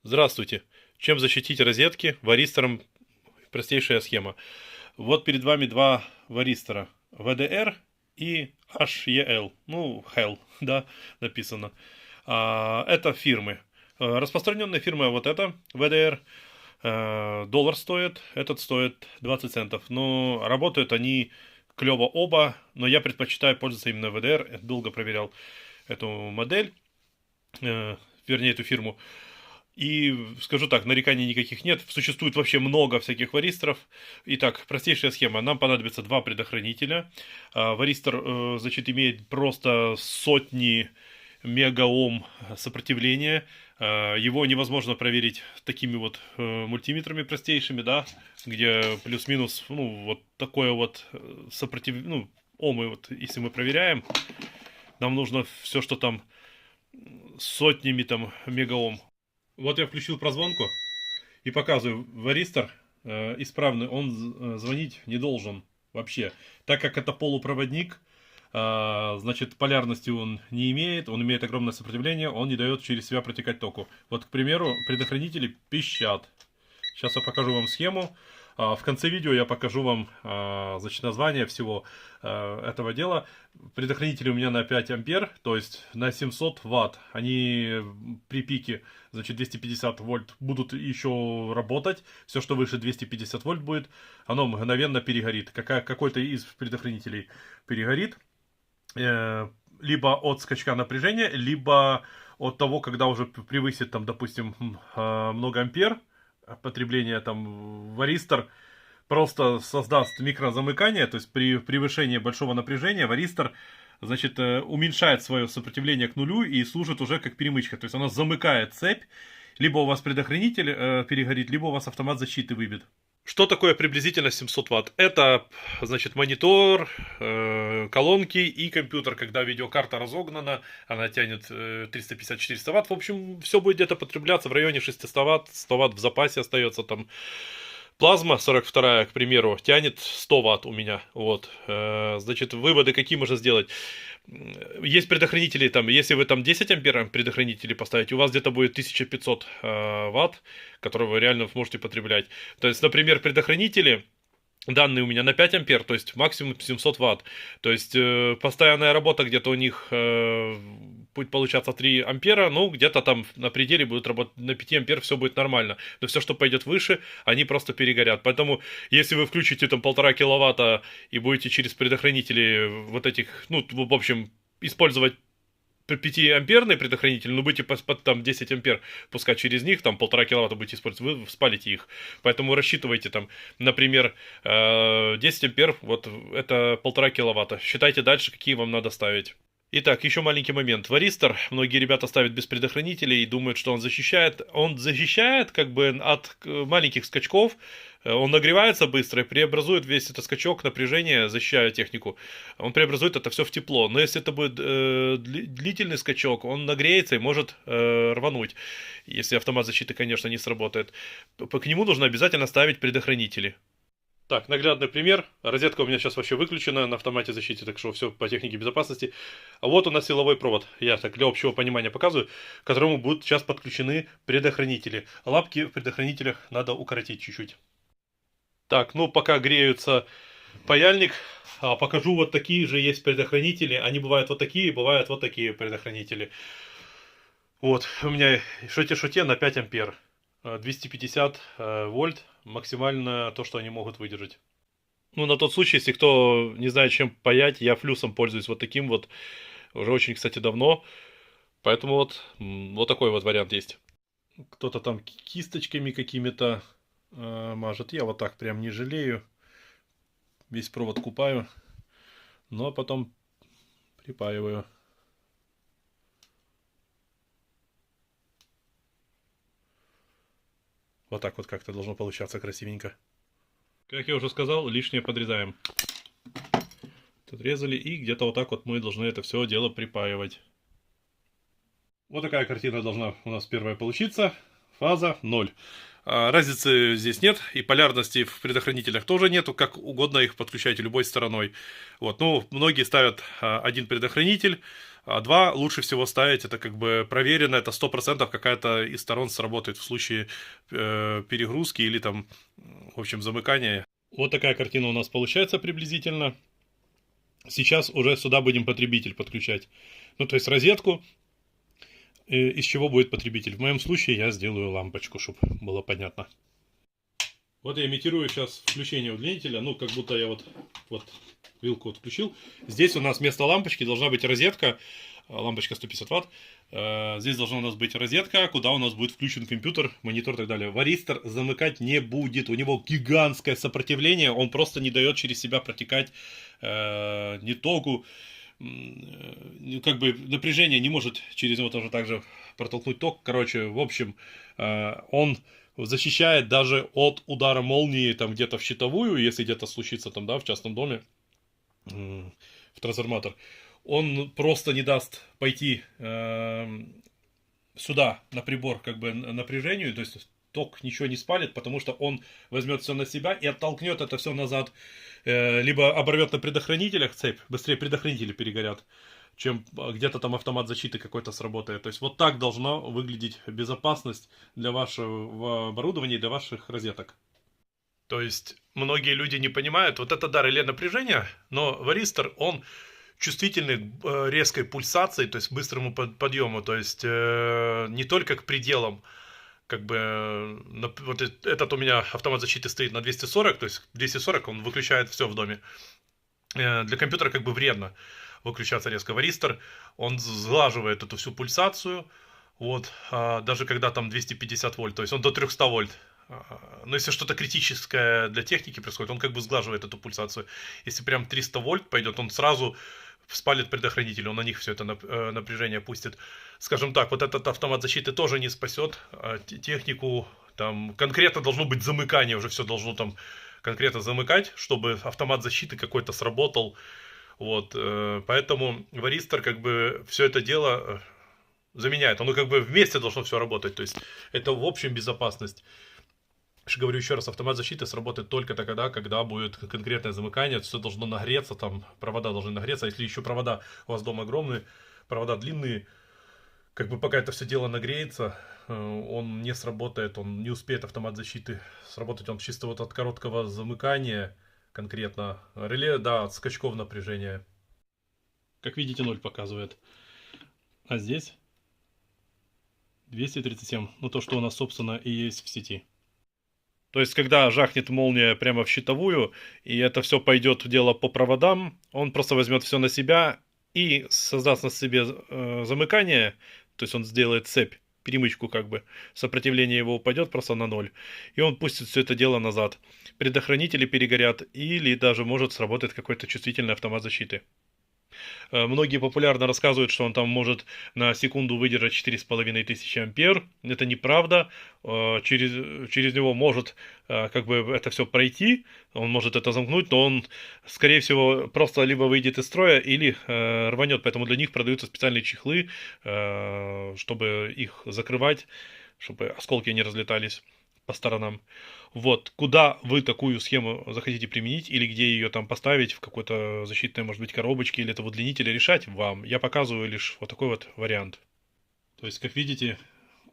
Здравствуйте. Чем защитить розетки варистором? Простейшая схема. Вот перед вами два варистора. VDR и HEL. Ну, HEL, да, написано. Это фирмы. Распространенная фирма вот эта, VDR. Доллар стоит, этот стоит 20 центов. Но работают они клево оба, но я предпочитаю пользоваться именно VDR. Я долго проверял эту модель, вернее эту фирму. И скажу так, нареканий никаких нет. Существует вообще много всяких варисторов. Итак, простейшая схема. Нам понадобится два предохранителя. Варистор, значит, имеет просто сотни мегаом сопротивления. Его невозможно проверить такими вот мультиметрами простейшими, да, где плюс-минус, ну, вот такое вот сопротивление, ну, омы, вот, если мы проверяем, нам нужно все, что там сотнями там мегаом. Вот я включил прозвонку и показываю, варистор исправный, он звонить не должен вообще. Так как это полупроводник, значит, полярности он не имеет, он имеет огромное сопротивление, он не дает через себя протекать току. Вот, к примеру, предохранители пищат. Сейчас я покажу вам схему. В конце видео я покажу вам, значит, название всего этого дела. Предохранители у меня на 5 ампер, то есть на 700 ватт. Они при пике, значит, 250 вольт будут еще работать. Все, что выше 250 вольт будет, оно мгновенно перегорит. Какой-то из предохранителей перегорит. Либо от скачка напряжения, либо от того, когда уже превысит, там, допустим, много ампер, потребление, там, варистор просто создаст микрозамыкание, то есть при превышении большого напряжения варистор, значит, уменьшает свое сопротивление к нулю и служит уже как перемычка, то есть она замыкает цепь, либо у вас предохранитель перегорит, либо у вас автомат защиты выбит. Что такое приблизительно 700 ватт? Это, значит, монитор, колонки и компьютер. Когда видеокарта разогнана, она тянет 350-400 ватт. В общем, все будет где-то потребляться в районе 600 ватт. 100 ватт в запасе остается там. Плазма 42, к примеру, тянет 100 ватт у меня. Вот. Значит, выводы какие можно сделать? Есть предохранители, там, если вы там 10 ампер предохранители поставите, у вас где-то будет 1500 ватт, которые вы реально сможете потреблять. То есть, например, предохранители, данные у меня на 5 ампер, то есть максимум 700 ватт. То есть постоянная работа где-то у них будет получаться 3 ампера, ну где-то там на пределе будут работать на 5 ампер, все будет нормально. Но все, что пойдет выше, они просто перегорят. Поэтому, если вы включите там 1,5 киловатта и будете через предохранители вот этих, ну, в общем, использовать 5-амперный предохранитель, но будете там 10 ампер пускать через них, там 1,5 киловатта будете использовать, вы спалите их. Поэтому рассчитывайте там, например, 10 ампер, вот это 1,5 киловатта. Считайте дальше, какие вам надо ставить. Итак, еще маленький момент. Варистор, многие ребята ставят без предохранителей и думают, что он защищает. Он защищает как бы от маленьких скачков, он нагревается быстро и преобразует весь этот скачок напряжения, защищая технику. Он преобразует это все в тепло. Но если это будет длительный скачок, он нагреется и может рвануть. Если автомат защиты, конечно, не сработает. К нему нужно обязательно ставить предохранители. Так, наглядный пример. Розетка у меня сейчас вообще выключена на автомате защиты, так что все по технике безопасности. А вот у нас силовой провод, я так для общего понимания показываю, к которому будут сейчас подключены предохранители. Лапки в предохранителях надо укоротить чуть-чуть. Так, ну пока греются паяльник, покажу вот такие же есть предохранители. Они бывают вот такие, бывают вот такие предохранители. Вот, у меня шоте-шоте на 5 ампер. 250 вольт, максимально то, что они могут выдержать. Ну, на тот случай, если кто не знает, чем паять, я флюсом пользуюсь вот таким вот, уже очень, кстати, давно. Поэтому вот такой вот вариант есть. Кто-то там кисточками какими-то мажет. Я вот так прям не жалею. Весь провод купаю. Ну, а потом припаиваю. Вот так вот как-то должно получаться красивенько. Как я уже сказал, лишнее подрезаем. Отрезали, и где-то вот так вот мы должны это все дело припаивать. Вот такая картина должна у нас первая получиться. Фаза 0. Разницы здесь нет, и полярности в предохранителях тоже нету, как угодно их подключайте любой стороной. Вот, ну, многие ставят один предохранитель, а два лучше всего ставить, это как бы проверено, это 100% какая-то из сторон сработает в случае перегрузки или там, в общем, замыкания. Вот такая картина у нас получается приблизительно. Сейчас уже сюда будем потребитель подключать. Ну, то есть розетку, из чего будет потребитель. В моем случае я сделаю лампочку, чтобы было понятно. Вот я имитирую сейчас включение удлинителя. Ну, как будто я вот вилку включил. Здесь у нас вместо лампочки должна быть розетка. Лампочка 150 Вт. Здесь должна у нас быть розетка, куда у нас будет включен компьютер, монитор и так далее. Варистор замыкать не будет. У него гигантское сопротивление. Он просто не дает через себя протекать ни току. Как бы напряжение не может через него тоже также протолкнуть ток. Короче, в общем, он защищает даже от удара молнии там где-то в щитовую, если где-то случится там, да, в частном доме, в трансформатор. Он просто не даст пойти сюда на прибор как бы напряжению, то есть ток ничего не спалит, потому что он возьмет все на себя и оттолкнет это все назад, либо оборвет на предохранителях цепь, быстрее предохранители перегорят, чем где-то там автомат защиты какой-то сработает. То есть вот так должна выглядеть безопасность для вашего оборудования и для ваших розеток. То есть многие люди не понимают, вот это да, реле напряжения, но варистор, он чувствительный к резкой пульсации, то есть быстрому подъему, то есть не только к пределам, как бы, вот этот у меня автомат защиты стоит на 240, то есть 240 он выключает все в доме. Для компьютера как бы вредно выключаться резко. Варистор, он сглаживает эту всю пульсацию, вот, даже когда там 250 вольт, то есть он до 300 вольт. Но если что-то критическое для техники происходит, он как бы сглаживает эту пульсацию. Если прям 300 вольт пойдет, он сразу спалит предохранители, он на них все это напряжение пустит. Скажем так, вот этот автомат защиты тоже не спасет технику. Там конкретно должно быть замыкание, уже все должно там конкретно замыкать, чтобы автомат защиты какой-то сработал. Вот, поэтому варистор как бы все это дело заменяет. Оно как бы вместе должно все работать. То есть это в общем безопасность. Говорю еще раз, автомат защиты сработает только тогда, когда будет конкретное замыкание, все должно нагреться, там провода должны нагреться, если еще провода у вас дома огромные, провода длинные, как бы пока это все дело нагреется, он не сработает, он не успеет автомат защиты сработать, он чисто вот от короткого замыкания конкретно, реле, да, от скачков напряжения. Как видите, 0 показывает, а здесь 237, ну то, что у нас собственно и есть в сети. То есть, когда жахнет молния прямо в щитовую, и это все пойдет в дело по проводам, он просто возьмет все на себя и создаст на себе замыкание, то есть он сделает цепь, перемычку как бы, сопротивление его упадет просто на 0, и он пустит все это дело назад. Предохранители перегорят, или даже может сработать какой-то чувствительный автомат защиты. Многие популярно рассказывают, что он там может на секунду выдержать 4500 ампер. Это неправда. Через него может как бы это все пройти, он может это замкнуть, но он, скорее всего, просто либо выйдет из строя, или рванет. Поэтому для них продаются специальные чехлы, чтобы их закрывать, чтобы осколки не разлетались по сторонам. Вот, куда вы такую схему захотите применить, или где ее там поставить, в какой-то защитной, может быть, коробочке, или это в удлинителе, решать вам. Я показываю лишь вот такой вот вариант. То есть, как видите,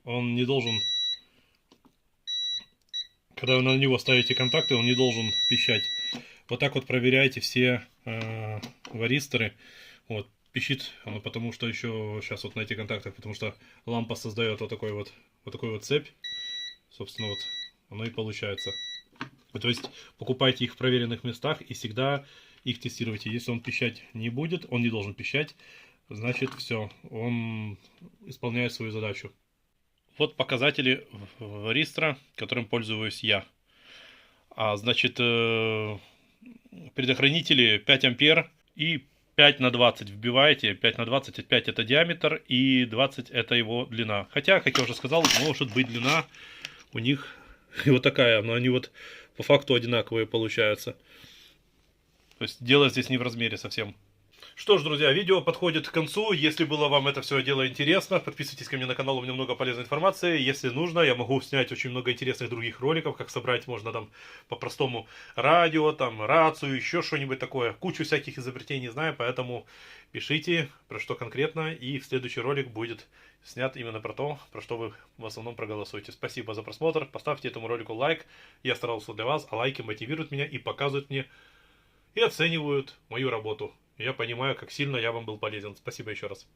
он не должен, когда вы на него ставите контакты, он не должен пищать. Вот так вот проверяйте все варисторы. Вот, пищит оно, потому что еще сейчас вот на этих контактах, потому что лампа создает вот такой вот цепь. Собственно, вот оно и получается. То есть покупайте их в проверенных местах и всегда их тестируйте. Если он пищать не будет, он не должен пищать, значит все, он исполняет свою задачу. Вот показатели варистора, которым пользуюсь я. Значит, предохранители 5 ампер и 5 на 20 вбиваете. 5 на 20, 5 это диаметр и 20 это его длина. Хотя, как я уже сказал, может быть длина у них и вот такая, но они вот по факту одинаковые получаются. То есть дело здесь не в размере совсем. Что ж, друзья, видео подходит к концу. Если было вам это все дело интересно, подписывайтесь ко мне на канал, у меня много полезной информации. Если нужно, я могу снять очень много интересных других роликов, как собрать можно там по-простому радио, там рацию, еще что-нибудь такое. Кучу всяких изобретений знаю, поэтому пишите, про что конкретно, и следующий ролик будет снят именно про то, про что вы в основном проголосуете. Спасибо за просмотр, поставьте этому ролику лайк, я старался для вас, а лайки мотивируют меня и показывают мне, и оценивают мою работу. Я понимаю, как сильно я вам был полезен. Спасибо еще раз.